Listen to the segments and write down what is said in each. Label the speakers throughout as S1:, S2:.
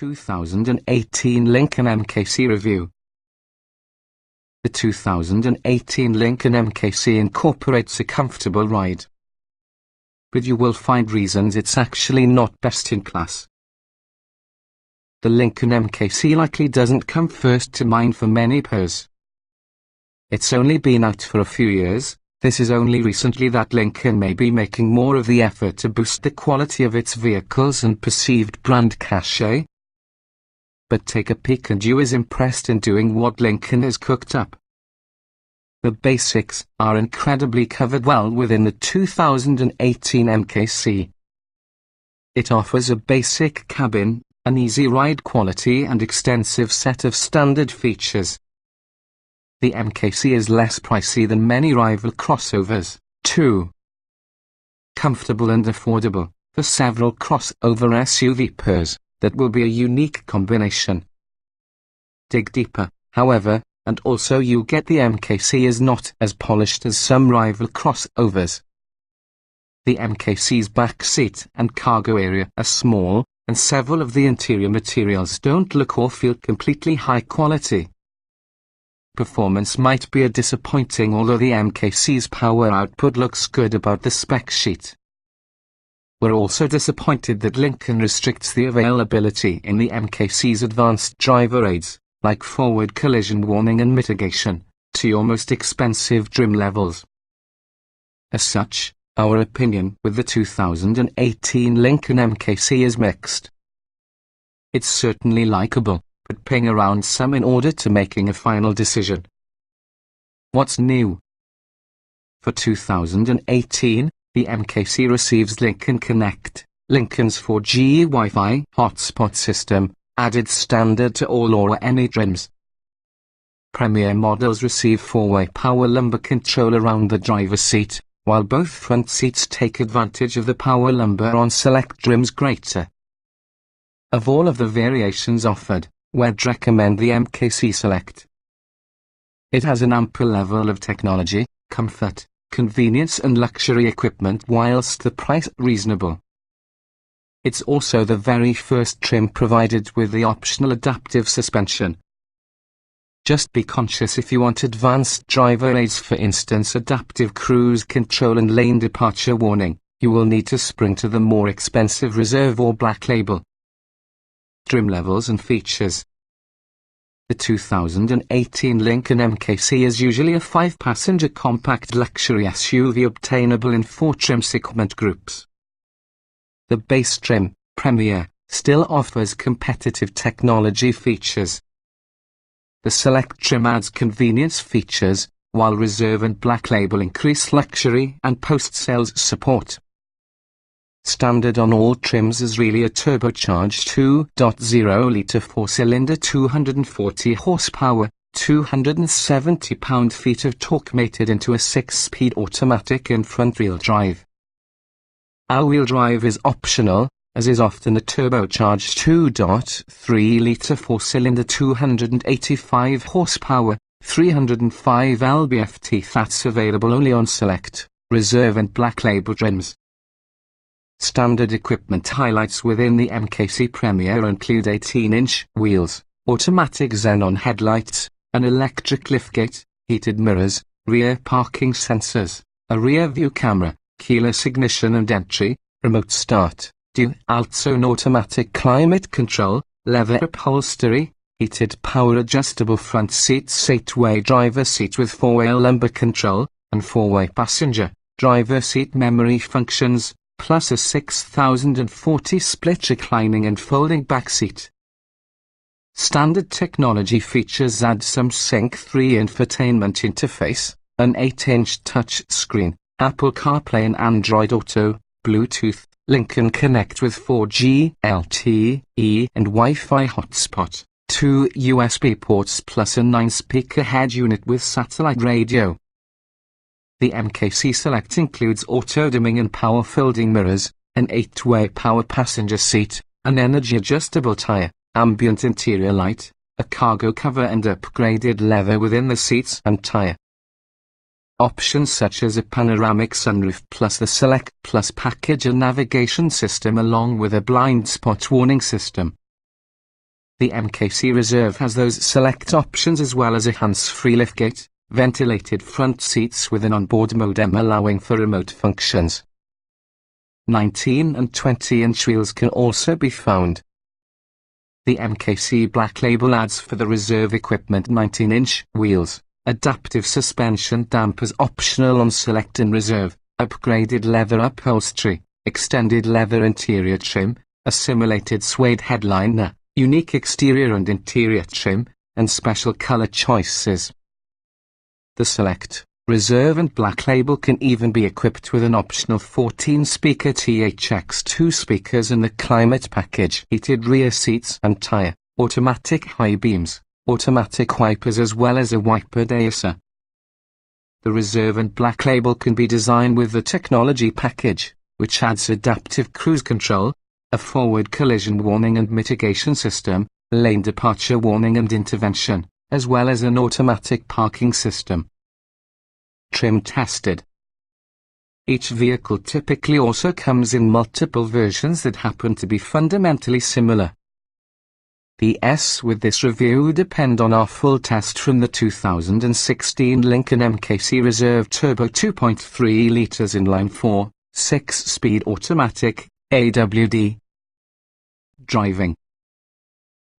S1: 2018 Lincoln MKC Review. The 2018 Lincoln MKC incorporates a comfortable ride, but you will find reasons it's actually not best in class. The Lincoln MKC likely doesn't come first to mind for many pairs. It's only been out for a few years. This is only recently that Lincoln may be making more of the effort to boost the quality of its vehicles and perceived brand cachet. But take a peek and you is impressed in doing what Lincoln has cooked up. The basics are incredibly covered well within the 2018 MKC. It offers a basic cabin, an easy ride quality and extensive set of standard features. The MKC is less pricey than many rival crossovers, too. Comfortable and affordable, for several crossover SUV pairs, that will be a unique combination. Dig deeper, however, and also you get the MKC is not as polished as some rival crossovers. The MKC's back seat and cargo area are small, and several of the interior materials don't look or feel completely high quality. Performance might be a disappointing, although the MKC's power output looks good about the spec sheet. We're also disappointed that Lincoln restricts the availability in the MKC's advanced driver aids, like forward collision warning and mitigation, to your most expensive trim levels. As such, our opinion with the 2018 Lincoln MKC is mixed. It's certainly likable, but ping around some in order to making a final decision. What's new? For 2018, the MKC receives Lincoln Connect, Lincoln's 4G Wi-Fi hotspot system, added standard to all or any trims. Premier models receive 4-way power lumbar control around the driver's seat, while both front seats take advantage of the power lumbar on select trims greater. Of all of the variations offered, we'd recommend the MKC Select. It has an ample level of technology, comfort, convenience and luxury equipment whilst the price reasonable. It's also the very first trim provided with the optional adaptive suspension. Just be conscious if you want advanced driver aids, for instance adaptive cruise control and lane departure warning, you will need to spring to the more expensive Reserve or Black Label. Trim levels and features. The 2018 Lincoln MKC is usually a 5-passenger compact luxury SUV obtainable in 4 trim segment groups. The base trim, Premier, still offers competitive technology features. The Select trim adds convenience features, while Reserve and Black Label increase luxury and post-sales support. Standard on all trims is really a turbocharged 2.0-litre 4-cylinder 240 horsepower, 270 pound-feet of torque mated into a 6-speed automatic and front-wheel drive. All-wheel drive is optional, as is often a turbocharged 2.3-litre 4-cylinder 285 horsepower, 305 lb-ft that's available only on Select, Reserve and Black Label trims. Standard equipment highlights within the MKC Premier include 18-inch wheels, automatic xenon headlights, an electric liftgate, heated mirrors, rear parking sensors, a rear view camera, keyless ignition and entry, remote start, dual-zone automatic climate control, leather upholstery, heated power adjustable front seats, 8-way driver seat with 4-way lumbar control, and 4-way passenger driver seat memory functions, plus a 6040 split reclining and folding back seat. Standard technology features add some Sync 3 infotainment interface, an 8-inch touch screen, Apple CarPlay and Android Auto, Bluetooth, Lincoln Connect with 4G, LTE and Wi-Fi hotspot, 2 USB ports plus a 9-speaker head unit with satellite radio. The MKC Select includes auto-dimming and power-folding mirrors, an 8-way power passenger seat, an energy-adjustable tire, ambient interior light, a cargo cover and upgraded leather within the seats and tire. Options such as a panoramic sunroof plus the Select Plus package and navigation system along with a blind spot warning system. The MKC Reserve has those select options as well as a hands-free liftgate, ventilated front seats with an onboard modem allowing for remote functions. 19 and 20-inch wheels can also be found. The MKC Black Label adds for the Reserve equipment 19-inch wheels, adaptive suspension dampers optional on Select and Reserve, upgraded leather upholstery, extended leather interior trim, a simulated suede headliner, unique exterior and interior trim, and special color choices. The Select, Reserve and Black Label can even be equipped with an optional 14-speaker THX2 speakers in the Climate package, heated rear seats and tire, automatic high beams, automatic wipers as well as a wiper deicer. The Reserve and Black Label can be designed with the Technology package, which adds adaptive cruise control, a forward collision warning and mitigation system, lane departure warning and intervention, as well as an automatic parking system. Trim tested. Each vehicle typically also comes in multiple versions that happen to be fundamentally similar. The S with this review depend on our full test from the 2016 Lincoln MKC Reserve Turbo 2.3 litres inline 4, 6-speed automatic, AWD. Driving.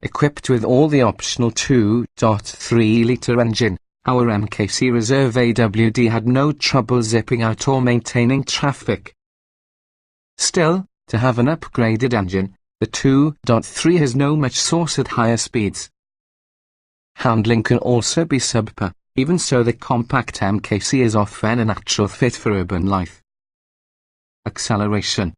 S1: Equipped with all the optional 2.3-litre engine, our MKC Reserve AWD had no trouble zipping out or maintaining traffic. Still, to have an upgraded engine, the 2.3 has no much source at higher speeds. Handling can also be subpar, even so the compact MKC is often a natural fit for urban life. Acceleration.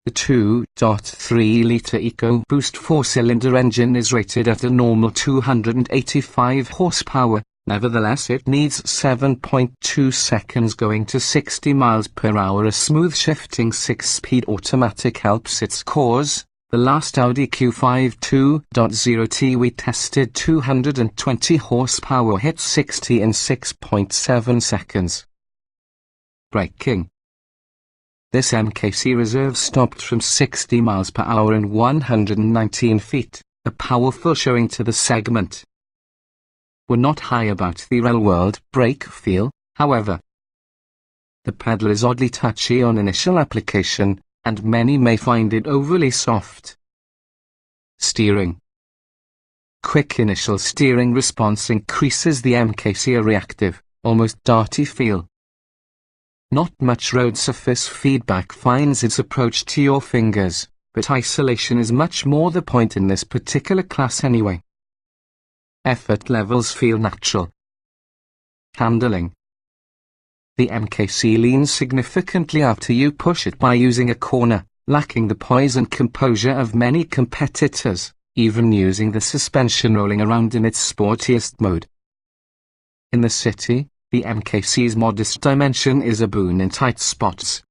S1: The 2.3-litre EcoBoost 4-cylinder engine is rated at a normal 285 horsepower, nevertheless it needs 7.2 seconds going to 60 miles per hour. A smooth shifting 6-speed automatic helps its cause. The last Audi Q5 2.0T we tested 220 horsepower hit 60 in 6.7 seconds. Braking. This MKC Reserve stopped from 60 miles per hour in 119 feet, a powerful showing to the segment. We're not high about the real-world brake feel, however. The pedal is oddly touchy on initial application, and many may find it overly soft. Steering. Quick initial steering response increases the MKC reactive, almost darty feel. Not much road surface feedback finds its approach to your fingers, but isolation is much more the point in this particular class anyway. Effort levels feel natural. Handling. The MKC leans significantly after you push it by using a corner, lacking the poise and composure of many competitors, even using the suspension rolling around in its sportiest mode. In the city, the MKC's modest dimension is a boon in tight spots.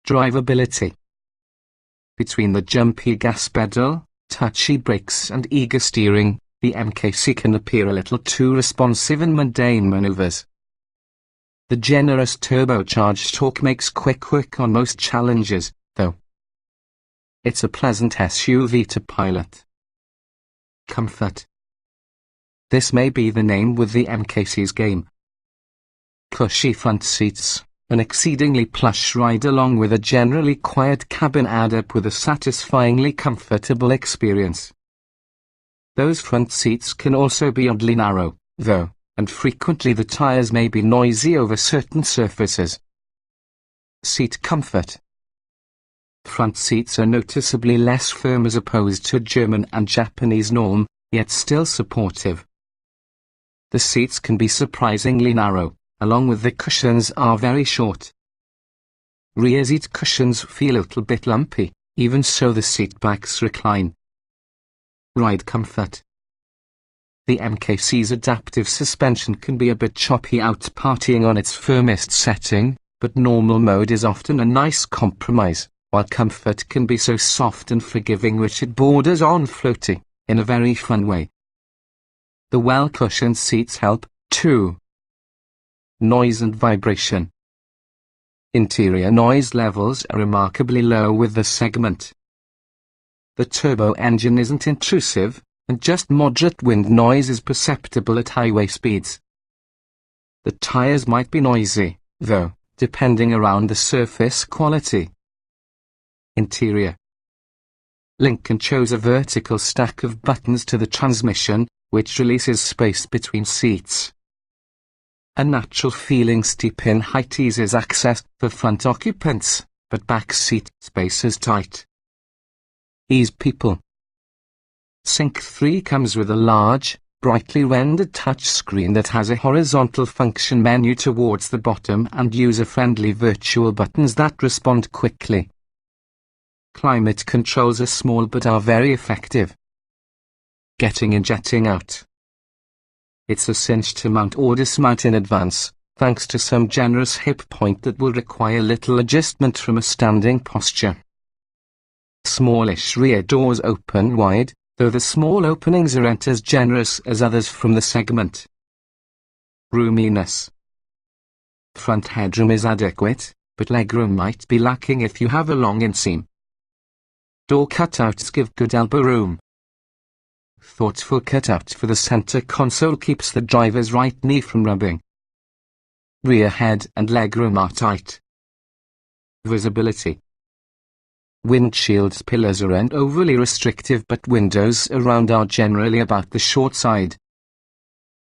S1: Drivability. Between the jumpy gas pedal, touchy brakes and eager steering, the MKC can appear a little too responsive in mundane maneuvers. The generous turbocharged torque makes quick work on most challenges, though. It's a pleasant SUV to pilot. Comfort. This may be the name with the MKC's game. Cushy front seats, an exceedingly plush ride along with a generally quiet cabin add up with a satisfyingly comfortable experience. Those front seats can also be oddly narrow, though, and frequently the tires may be noisy over certain surfaces. Seat comfort. Front seats are noticeably less firm as opposed to German and Japanese norm, yet still supportive. The seats can be surprisingly narrow, along with the cushions are very short. Rear seat cushions feel a little bit lumpy, even so the seat backs recline. Ride comfort. The MKC's adaptive suspension can be a bit choppy out partying on its firmest setting, but normal mode is often a nice compromise, while comfort can be so soft and forgiving which it borders on floaty, in a very fun way. The well-cushioned seats help, too. Noise and vibration. Interior noise levels are remarkably low with the segment. The turbo engine isn't intrusive, and just moderate wind noise is perceptible at highway speeds. The tires might be noisy, though, depending around the surface quality. Interior. Lincoln chose a vertical stack of buttons to the transmission, which releases space between seats. A natural feeling steep in height eases access for front occupants, but back seat space is tight. Ease people. Sync 3 comes with a large, brightly rendered touchscreen that has a horizontal function menu towards the bottom and user-friendly virtual buttons that respond quickly. Climate controls are small but are very effective. Getting in, jetting out. It's a cinch to mount or dismount in advance, thanks to some generous hip point that will require little adjustment from a standing posture. Smallish rear doors open wide, though the small openings aren't as generous as others from the segment. Roominess. Front headroom is adequate, but legroom might be lacking if you have a long inseam. Door cutouts give good elbow room. Thoughtful cutout for the center console keeps the driver's right knee from rubbing. Rear head and legroom are tight. Visibility. Windshield's pillars aren't overly restrictive, but windows around are generally about the short side.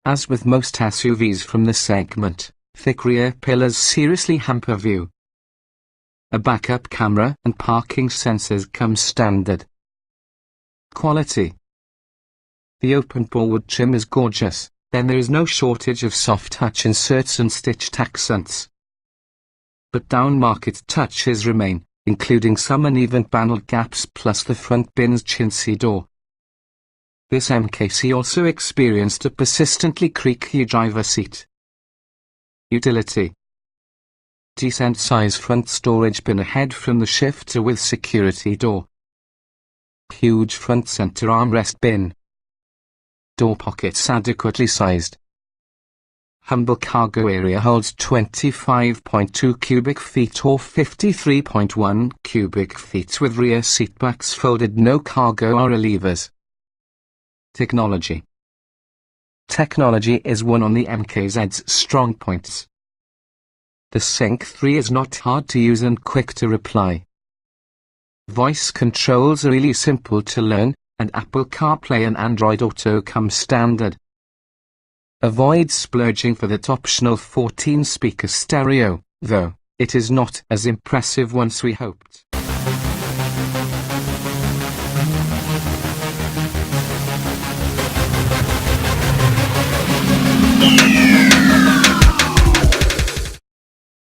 S1: As with most SUVs from the segment, thick rear pillars seriously hamper view. A backup camera and parking sensors come standard. Quality. The open-bore wood trim is gorgeous, then there is no shortage of soft-touch inserts and stitched accents. But down-market touches remain, including some uneven panel gaps plus the front bin's chintzy door. This MKC also experienced a persistently creaky driver seat. Utility. Decent size front storage bin ahead from the shifter with security door. Huge front center armrest bin. Door pockets adequately sized. Humble cargo area holds 25.2 cubic feet or 53.1 cubic feet with rear seatbacks folded, no cargo or levers. Technology. Technology is one on the MKZ's strong points. The Sync 3 is not hard to use and quick to reply. Voice controls are really simple to learn, and Apple CarPlay and Android Auto come standard. Avoid splurging for that optional 14-speaker stereo, though it is not as impressive once we hoped.